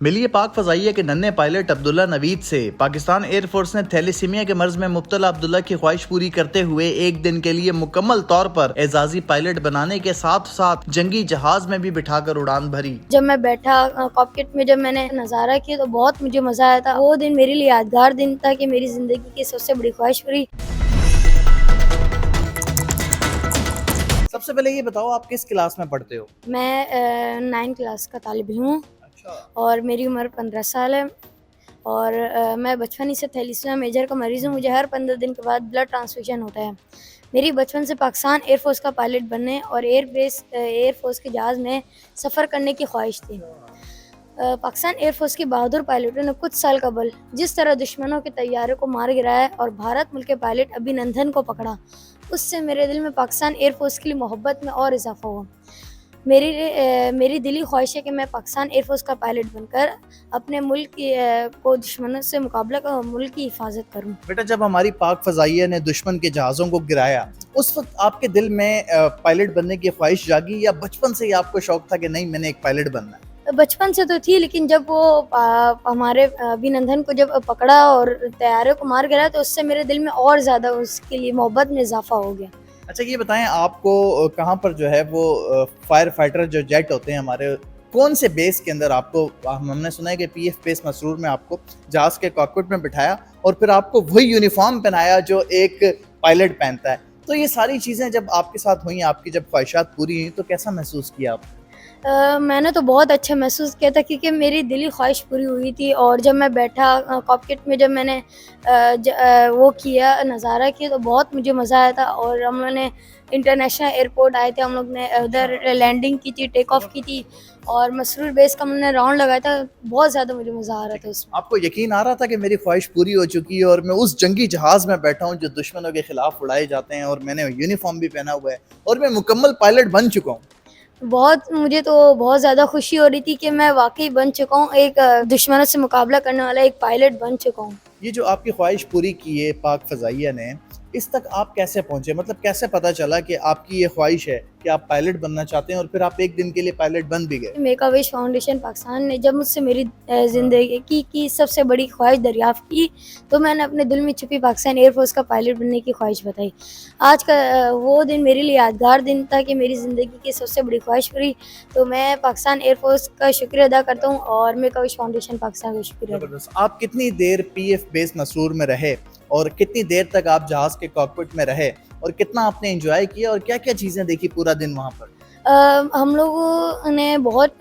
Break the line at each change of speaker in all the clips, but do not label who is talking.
मिली है पाक फजाइया के नन्हे पायलट अब्दुल्ला नवीद से। पाकिस्तान एयरफोर्स ने थैलेसीमिया के मर्ज में मुब्तला अब्दुल्ला की ख्वाहिश पूरी करते हुए एक दिन के लिए मुकम्मल तौर पर एजाजी पायलट बनाने के साथ साथ जंगी जहाज में भी बिठाकर उड़ान भरी।
जब मैं बैठा कॉकपिट में, जब मैंने नज़ारा किया तो बहुत मुझे मज़ा आया था। वो दिन मेरे लिए यादगार दिन था कि मेरी ज़िंदगी की सबसे बड़ी ख्वाहिश पूरी।
सबसे पहले ये बताओ, आप किस क्लास में पढ़ते हो?
मैं 9 क्लास का तालिब इल्म हूँ
अच्छा।
और मेरी उम्र 15 साल है और मैं बचपन ही से थैलेसीमिया मेजर का मरीज़ हूँ। मुझे हर 15 दिन के बाद ब्लड ट्रांसफ्यूजन होता है। मेरी बचपन से पाकिस्तान एयरफोर्स का पायलट बनने और एयरफोर्स के जहाज़ में सफ़र करने की ख्वाहिश थी। पाकिस्तान एयरफोर्स के बहादुर पायलटों ने कुछ साल कबल जिस तरह दुश्मनों के तैयारों को मार गिराया और भारत मुल्क के पायलट अभिनंदन को पकड़ा, उससे मेरे दिल में पाकिस्तान एयरफोर्स के लिए मोहब्बत में और इजाफा हुआ। मेरी दिली ख्वाहिश है कि मैं पाकिस्तान एयरफोर्स का पायलट बनकर अपने मुल्क को दुश्मनों से मुकाबला कर मुल्क की हिफाजत करूं।
बेटा, जब हमारी पाक फजाइया ने दुश्मन के जहाज़ों को गिराया, उस वक्त आपके दिल में पायलट बनने की ख्वाहिश जागी या बचपन से ही आपको शौक था कि नहीं, मैंने एक पायलट बनना है?
बचपन से तो थी, लेकिन जब वो हमारे अभिनंदन को जब पकड़ा और तैयारियों को मार गिराया तो उससे मेरे दिल में और ज़्यादा उसके लिए मोहब्बत में इजाफा हो गया।
अच्छा, ये बताएं, आपको कहाँ पर जो है वो फायर फाइटर जो जेट होते हैं हमारे, कौन से बेस के अंदर आपको, हमने सुना है कि पीएफ बेस मसरूर में आपको जहाज के कॉकपिट में बिठाया और फिर आपको वही यूनिफॉर्म पहनाया जो एक पायलट पहनता है। तो ये सारी चीज़ें जब आपके साथ हुई, आपकी जब ख्वाहिशात पूरी हुई, तो कैसा महसूस किया आप?
मैंने तो बहुत अच्छा महसूस किया था क्योंकि मेरी दिली ख्वाहिश पूरी हुई थी। और जब मैं बैठा कॉकपिट में, जब मैंने वो किया, नज़ारा किया तो बहुत मुझे मज़ा आया था। और हम लोगों ने इंटरनेशनल एयरपोर्ट आए थे, हम लोग ने उधर लैंडिंग की थी, टेक ऑफ की थी और मसरूर बेस का हमने राउंड लगाया था। बहुत ज़्यादा मुझे मज़ा आ रहा था उसमें।
आपको यकीन आ रहा था कि मेरी ख्वाहिश पूरी हो चुकी है और मैं उस जंगी जहाज में बैठा हूँ जो दुश्मनों के खिलाफ उड़ाए जाते हैं, और मैंने यूनिफॉर्म भी पहना हुआ है और मैं मुकम्मल पायलट बन चुका हूँ?
मुझे तो बहुत ज़्यादा खुशी हो रही थी कि मैं वाक़ई बन चुका हूँ, एक दुश्मनों से मुकाबला करने वाला एक पायलट बन चुका हूँ।
ये जो आपकी ख्वाहिश पूरी की है पाक फ़ज़ाइया ने, इस तक आप कैसे पहुँचे? मतलब कैसे पता चला कि आपकी ये ख्वाहिश है कि आप पायलट बनना चाहते हैं और फिर आप एक दिन के लिए पायलट बन भी गए?
Make a wish foundation Pakistan ने जब मुझसे मेरी ज़िंदगी की सबसे बड़ी ख्वाहिश दरियाफ़्त की, तो मैंने अपने दिल में छुपी पाकिस्तान एयरफोर्स का पायलट बनने की ख्वाहिश बताई। आज का वो दिन मेरे लिए यादगार दिन था कि मेरी ज़िंदगी की सबसे बड़ी ख्वाहिश पूरी। तो मैं पाकिस्तान एयरफोर्स का शुक्रिया अदा करता हूँ और make a wish foundation Pakistan का शुक्रिया अदा।
ज़बरदस्त। आप कितनी देर पीएफ बेस मसरूर में रहे और कितनी देर तक आप जहाज़ के कॉकपिट में रहे और कितना आपने एंजॉय किया और क्या-क्या चीज़ें देखी पूरा दिन वहाँ पर?
हम लोगों ने बहुत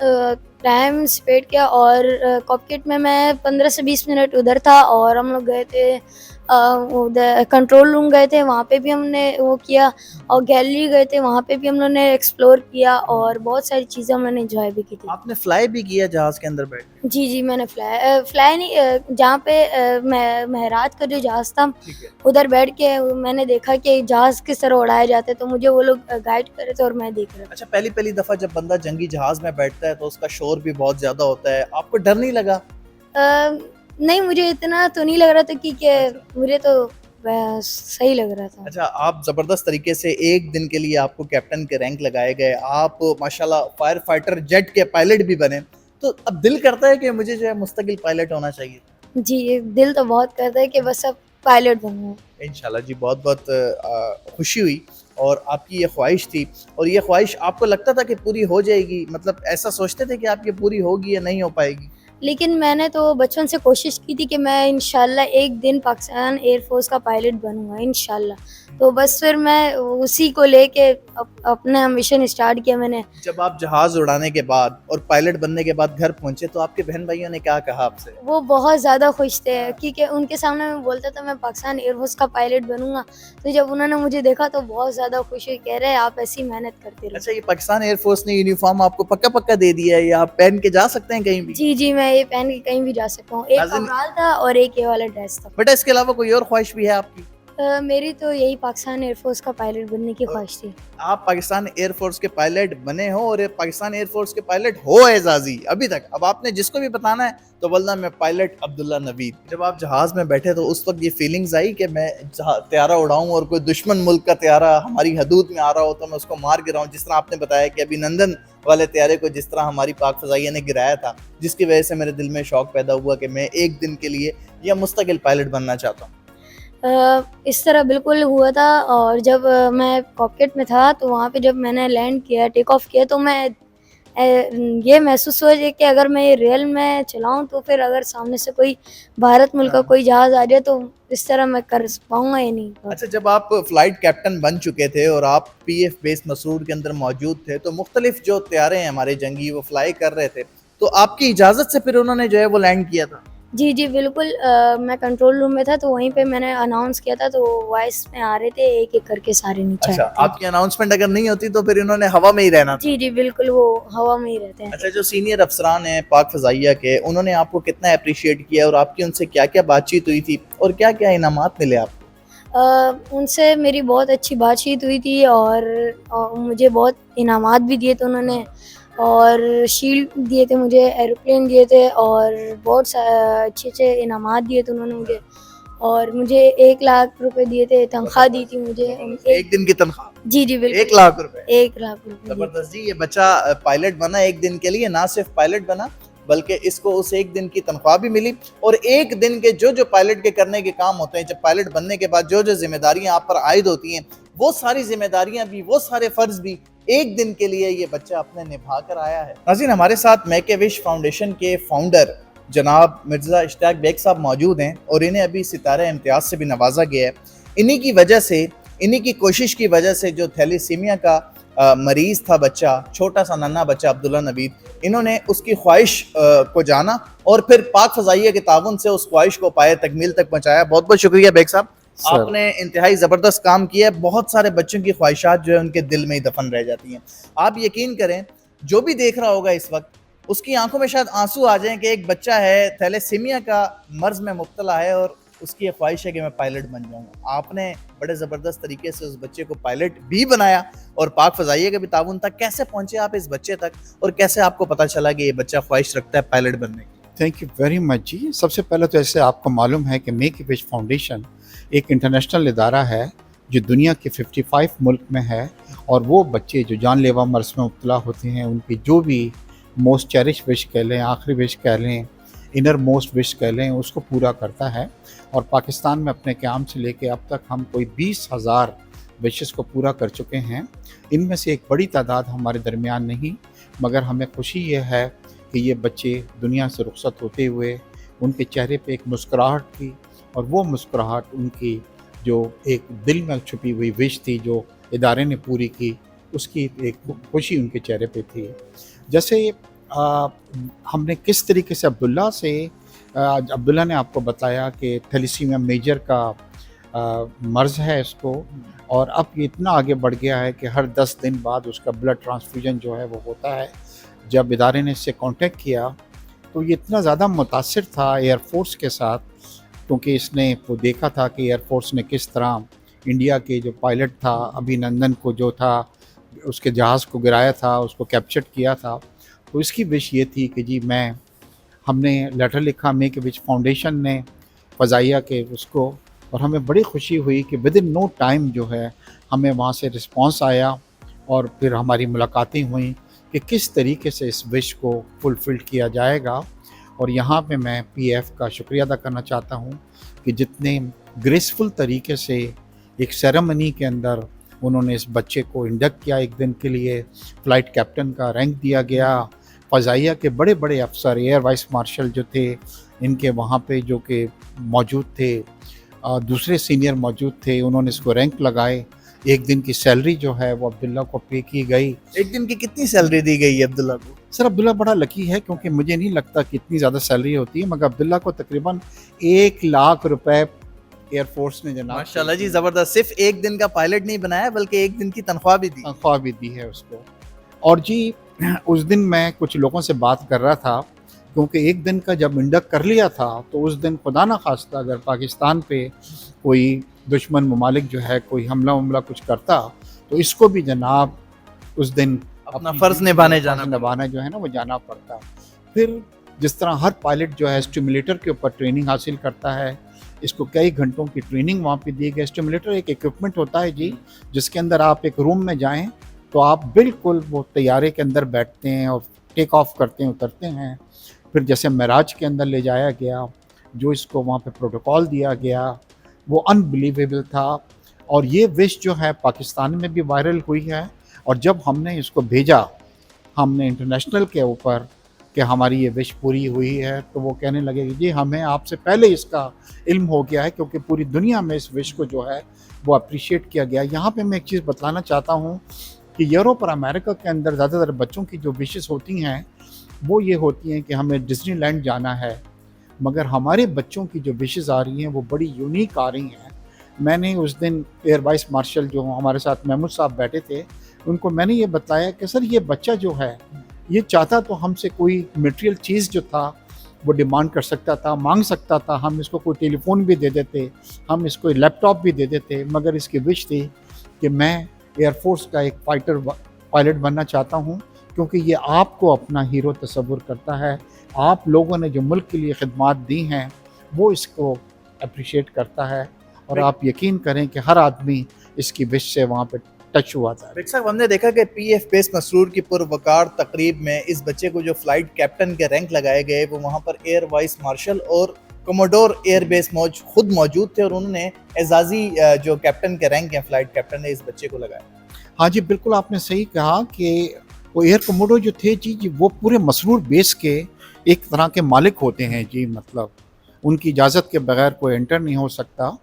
टाइम स्पेंड किया और कॉकपिट में मैं 15 से 20 मिनट उधर था और हम लोग गए थे उधर कंट्रोल रूम गए थे, वहाँ पे भी हमने वो किया और गैलरी गए थे, वहाँ पे भी हम लोगों ने एक्सप्लोर किया और बहुत सारी चीज़ें हम लोगों ने एंजॉय भी की थी।
आपने फ्लाई भी किया जहाज़ के अंदर बैठ के?
जी, मैंने फ्लाई नहीं, जहाँ पे महराज का जो जहाज़ था,
ठीक है।
उधर बैठ के मैंने देखा कि जहाज़ किस तरह उड़ाए जाते हैं, तो मुझे वो लोग गाइड कर रहे थे और मैं देख रहा था।
अच्छा, पहली-पहली दफ़ा जब बंदा जंगी जहाज़ में बैठता है तो उसका शोर भी बहुत ज़्यादा होता है। आपको डर नहीं लगा?
अ, नहीं, मुझे इतना तो नहीं लग रहा था कि मुझे तो सही लग रहा था।
अच्छा, आप ज़बरदस्त तरीके से एक दिन के लिए आपको कैप्टन के रैंक लगाए गए। आप माशाल्लाह फायर फाइटर जेट के पायलट भी बने। तो अब दिल करता है कि मुझे जो है मुस्तकिल पायलट होना चाहिए।
जी, दिल तो बहुत करता है कि बस अब पायलट बनूँ।
इंशाल्लाह जी, बहुत-बहुत खुशी हुई और आपकी ये ख्वाहिश थी और ये ख्वाहिश आपको लगता था कि पूरी हो जाएगी? मतलब ऐसा सोचते थे कि आपकी पूरी होगी या नहीं हो पाएगी?
लेकिन मैंने तो बचपन से कोशिश की थी कि मैं इंशाल्लाह एक दिन पाकिस्तान एयरफोर्स का पायलट बनूंगा इंशाल्लाह। तो बस फिर मैं उसी को लेके अपना मिशन स्टार्ट किया मैंने।
जब आप जहाज़ उड़ाने के बाद और पायलट बनने के बाद घर पहुंचे तो आपके बहन भाइयों ने क्या कहा आपसे?
वो बहुत ज़्यादा खुश थे क्योंकि उनके सामने मैं बोलता था मैं पाकिस्तान एयरफोर्स का पायलट बनूंगा, तो जब उन्होंने मुझे देखा तो बहुत ज़्यादा खुश हुई, कह रहे हैं आप ऐसी मेहनत करते रहो।
अच्छा, ये पाकिस्तान एयरफोर्स ने यूनिफॉर्म आपको पक्का-पक्का दे दिया है या आप पहन के जा सकते हैं कहीं भी?
जी, मैं ये पहन के कहीं भी जा सकता हूँ। एक
नाज़िन,
कमराल था और एक ये वाला ड्रेस था।
बेटा इसके अलावा कोई और ख्वाहिश भी है आपकी?
मेरी तो यही पाकिस्तान एयरफोर्स का पायलट बनने की ख्वाहिश थी।
आप पाकिस्तान एयरफोर्स के पायलट बने हो और ये पाकिस्तान एयरफोर्स के पायलट हो एजाजी अभी तक। अब आपने जिसको भी बताना है तो बोलना मैं पायलट अब्दुल्ला नवीद। जब आप जहाज में बैठे तो उस वक्त ये फीलिंग्स आई कि मैं त्यारा उड़ाऊं और कोई दुश्मन मुल्क का त्यारा हमारी हदूद में आ रहा हो तो मैं उसको मार गिराऊं, जिस तरह आपने बताया कि अभिनंदन वाले त्यारे को जिस तरह हमारी पाक फजाइया ने गिराया था, जिसकी वजह से मेरे दिल में शौक पैदा हुआ कि मैं एक दिन के लिए या मुस्तकिल पायलट बनना चाहता हूँ।
इस तरह बिल्कुल हुआ था। और जब मैं कॉकपिट में था तो वहाँ पे जब मैंने लैंड किया, टेक ऑफ किया, तो मैं ये महसूस हुआ कि अगर मैं ये रियल में चलाऊं तो फिर अगर सामने से कोई भारत मुल्क का कोई जहाज आ जाए तो इस तरह मैं कर पाऊंगा या नहीं।
अच्छा, जब आप फ्लाइट कैप्टन बन चुके थे और आप पीएफ बेस मसरूर के अंदर मौजूद थे तो मुख्तलिफ जो त्यारे हैं हमारे जंगी वो फ्लाई कर रहे थे, तो आपकी इजाज़त से फिर उन्होंने जो है वो लैंड किया था?
जी, जी, बिल्कुल। मैं कंट्रोल रूम में था तो वहीं पे मैंने अनाउंस किया था, तो वॉइस में आ रहे थे एक-एक करके सारे नीचे
अच्छा,
आए थे।
आपकी अनाउंसमेंट अगर नहीं होती तो फिर इन्होंने हवा में ही रहना था।
जी, जी, बिल्कुल, वो हवा में ही रहते हैं।
अच्छा, जो सीनियर अफसरान हैं पाक फ़ज़ाइया के, उन्होंने आपको कितना एप्रिशिएट किया और आपकी उनसे क्या-क्या बातचीत हुई थी और क्या-क्या इनामात मिले आपको?
उनसे मेरी बहुत अच्छी बातचीत हुई थी और मुझे बहुत इनामात भी दिए थे उन्होंने, और शील्ड दिए थे मुझे, एरोप्लेन दिए थे और बहुत अच्छे-अच्छे इनामात दिए थे उन्होंने मुझे, और मुझे 1 लाख रुपए दिए थे, तनख्वाह दी थी मुझे।
एक दिन की तनख्वाह?
जी, जी, बिल्कुल।
1 लाख रुपए?
1 लाख रुपए दिए।
जबरदस्त जी, ये बच्चा पायलट बना एक दिन के लिए, ना सिर्फ पायलट बना बल्कि इसको उस एक दिन की तनख्वाह भी मिली, और एक दिन के जो जो पायलट के करने के काम होते हैं, जब पायलट बनने के बाद जो जो जिम्मेदारियां आप पर आयद होती हैं, वो सारी जिम्मेदारियां भी, वो सारे फर्ज भी एक दिन के लिए ये बच्चा अपने निभा कर आया है। नाज़रीन, हमारे साथ मेक ए विश फाउंडेशन के फाउंडर जनाब मिर्ज़ा इश्तियाक बेग साहब मौजूद हैं और इन्हें अभी सितारे इम्तियाज से भी नवाजा गया है। इन्हीं की वजह से, इन्हीं की कोशिश की वजह से जो थैलीसीमिया का मरीज़ था बच्चा, छोटा सा नन्हा बच्चा अब्दुल्ला नवीद, इन्होंने उसकी ख्वाहिश को जाना और फिर पाक फ़ज़ाइया के ताउन से उस ख्वाहिश को पाए तकमील तक पहुँचाया। बहुत बहुत शुक्रिया बेग साहब, आपने इंतहाई ज़बरदस्त काम किया है। बहुत सारे बच्चों की ख्वाहिशात जो है उनके दिल में ही दफन रह जाती हैं। आप यकीन करें, जो भी देख रहा होगा इस वक्त, उसकी आंखों में शायद आंसू आ जाएं कि एक बच्चा है थैलेसीमिया का मर्ज में मुब्तला है और उसकी ख्वाहिश है कि मैं पायलट बन जाऊंगा। आपने बड़े ज़बरदस्त तरीके से उस बच्चे को पायलट भी बनाया और पाक फ़ज़ाइया के भी ताउन तक कैसे पहुंचे आप इस बच्चे तक, और कैसे आपको पता चला कि ये बच्चा ख्वाहिश रखता है पायलट बनने की?
थैंक यू वेरी मच जी। सबसे पहले तो ऐसे आपको मालूम है कि मेक ए विश फाउंडेशन एक इंटरनेशनल इदारा है जो दुनिया के 55 मुल्क में है, और वो बच्चे जो जानलेवा मर्ज में मुब्तला होते हैं उनकी जो भी मोस्ट चेरिश विश कह लें, आखिरी विश कह लें, इनर मोस्ट विश कह लें, उसको पूरा करता है। और पाकिस्तान में अपने क़याम से लेके अब तक हम कोई 20,000 विशेस को पूरा कर चुके हैं। इनमें से एक बड़ी तादाद हमारे दरमियान नहीं, मगर हमें खुशी ये है कि ये बच्चे दुनिया से रुखसत होते हुए उनके चेहरे पे एक मुस्कुराहट थी, और वो मुस्कुराहट उनकी जो एक दिल में छुपी हुई विश थी जो इदारे ने पूरी की, उसकी एक खुशी उनके चेहरे पे थी। जैसे हमने किस तरीके से अब्दुल्ला ने आपको बताया कि थैलीसीमिया मेजर का मर्ज़ है इसको, और अब ये इतना आगे बढ़ गया है कि हर 10 दिन बाद उसका ब्लड ट्रांसफ्यूजन जो है वो होता है। जब इदारे ने इससे कांटेक्ट किया तो ये इतना ज़्यादा मुतासिर था एयरफोर्स के साथ, क्योंकि इसने वो देखा था कि एयरफोर्स ने किस तरह इंडिया के जो पायलट था अभिनंदन को, जो था उसके जहाज़ को गिराया था, उसको कैप्चर किया था। तो इसकी विश ये थी कि जी हमने लेटर लिखा मेक ए विश फाउंडेशन ने फ़ज़ाइया के उसको, और हमें बड़ी खुशी हुई कि विदिन नो टाइम जो है हमें वहाँ से रिस्पांस आया, और फिर हमारी मुलाकातें हुई कि किस तरीके से इस विश को फुलफ़िल किया जाएगा। और यहाँ पे मैं पीएफ का शुक्रिया अदा करना चाहता हूँ कि जितने ग्रेसफुल तरीके से एक सेरेमनी के अंदर उन्होंने इस बच्चे को इंडक्ट किया, एक दिन के लिए फ़्लाइट कैप्टन का रैंक दिया गया। फ़ज़ाइया के बड़े बड़े अफसर, एयर वाइस मार्शल जो थे इनके वहाँ पे जो कि मौजूद थे, दूसरे सीनियर मौजूद थे, उन्होंने इसको रैंक लगाए। एक दिन की सैलरी जो है वो अब्दुल्ला को पे की गई।
एक दिन की कितनी सैलरी दी गई है अब्दुल्ला को?
सर अब्दुल्ला बड़ा लकी है, क्योंकि मुझे नहीं लगता कि इतनी ज़्यादा सैलरी होती है, मगर अब्दुल्ला को तकरीबन 1 लाख रुपए एयरफोर्स ने जनाब
माशाल्लाह जी, ज़बरदस्त। सिर्फ एक दिन का पायलट नहीं बनाया बल्कि एक दिन की तनख्वाह भी दी।
तनख्वाह भी दी है उसको। और जी उस दिन मैं कुछ लोगों से बात कर रहा था, क्योंकि एक दिन का जब इंडक्ट कर लिया था तो उस दिन खुदा न खास्ता अगर पाकिस्तान पे कोई दुश्मन ममालिक जो है कोई हमला कुछ करता, तो इसको भी जनाब उस दिन
अपना
अपनी
फर्ज
ड्यूटी
निभाने
फर्ज
जाना
निभाना जो है ना वो जाना पड़ता। फिर जिस तरह हर पायलट जो है स्टिमुलेटर के ऊपर ट्रेनिंग हासिल करता है, इसको कई घंटों की ट्रेनिंग वहाँ पे दी गई। स्टिमुलेटर एक इक्विपमेंट होता है जी, जिसके अंदर आप एक रूम में जाएं तो आप बिल्कुल वो तैयारे के अंदर बैठते हैं और टेक ऑफ करते हैं, उतरते हैं। फिर जैसे मेराज के अंदर ले जाया गया, जो इसको वहाँ पे प्रोटोकॉल दिया गया वो अनबिलीवेबल था। और ये विश जो है पाकिस्तान में भी वायरल हुई है, और जब हमने इसको भेजा, हमने इंटरनेशनल के ऊपर कि हमारी ये विश पूरी हुई है, तो वो कहने लगे कि जी हमें आपसे पहले इसका इल्म हो गया है, क्योंकि पूरी दुनिया में इस विश को जो है वो अप्रिशिएट किया गया। यहाँ पे मैं एक चीज़ बताना चाहता हूँ कि यूरोप और अमेरिका के अंदर ज़्यादातर बच्चों की जो विशेस होती हैं वो ये होती हैं कि हमें डिज्नीलैंड जाना है, मगर हमारे बच्चों की जो विशेस आ रही हैं वो बड़ी यूनिक आ रही हैं। मैंने उस दिन एयर वाइस मार्शल जो हमारे साथ महमूद साहब बैठे थे, उनको मैंने ये बताया कि सर ये बच्चा जो है ये चाहता तो हमसे कोई मटेरियल चीज़ जो था वो डिमांड कर सकता था, मांग सकता था, हम इसको कोई टेलीफोन भी दे देते, हम इसको लैपटॉप भी दे देते, मगर इसकी विश थी कि मैं एयरफोर्स का एक पायलट बनना चाहता हूँ, क्योंकि ये आपको अपना हीरो तस्वुर करता है। आप लोगों ने जो मुल्क के लिए खिदमात दी हैं वो इसको अप्रिशिएट करता है, और आप यकीन करें कि हर आदमी इसकी विश से वहाँ पे टच हुआ था।
रिक साहब, हमने देखा कि पीएफ बेस मसरूर की पुरवकार तकरीब में इस बच्चे को जो फ्लाइट कैप्टन के रैंक लगाए गए, वो वहाँ पर एयर वाइस मार्शल और कमोडोर एयर बेस खुद मौजूद थे, और उन्होंने एजाजी जो कैप्टन के रैंक है, फ्लाइट कैप्टन ने इस बच्चे को लगाया।
हाँ जी, बिल्कुल आपने सही कहा कि वो एयर कमोडोर जो थे जी वो पूरे मसरूर बेस के एक तरह के मालिक होते हैं जी, मतलब उनकी इजाज़त के बगैर कोई एंटर नहीं हो सकता,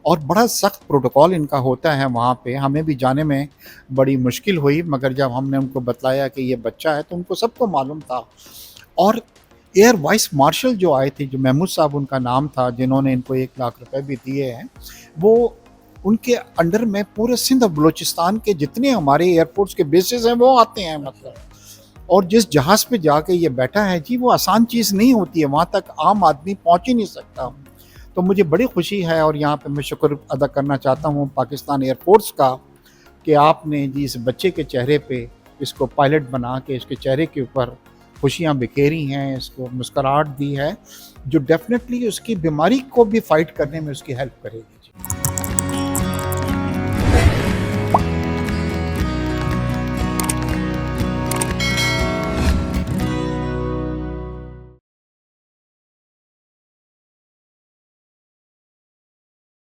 और बड़ा सख्त प्रोटोकॉल इनका होता है वहाँ पे। हमें भी जाने में बड़ी मुश्किल हुई, मगर जब हमने उनको बतलाया कि ये बच्चा है तो उनको सबको मालूम था। और एयर वाइस मार्शल जो आए थे, जो महमूद साहब उनका नाम था, जिन्होंने इनको 1 लाख रुपए भी दिए हैं, वो उनके अंडर में पूरे सिंध और बलूचिस्तान के जितने हमारे एयरपोर्ट्स के बेसिस हैं वो आते हैं, मतलब। और जिस जहाज़ पे जाके ये बैठा है जी वो आसान चीज़ नहीं होती है, वहाँ तक आम आदमी पहुँच ही नहीं सकता। तो मुझे बड़ी खुशी है, और यहाँ पे मैं शुक्र अदा करना चाहता हूँ पाकिस्तान एयरफोर्स का, कि आपने जी इस बच्चे के चेहरे पे इसको पायलट बना के इसके चेहरे के ऊपर खुशियाँ बिखेरी हैं, इसको मुस्कुराहट दी है, जो डेफिनेटली उसकी बीमारी को भी फाइट करने में उसकी हेल्प करेगी।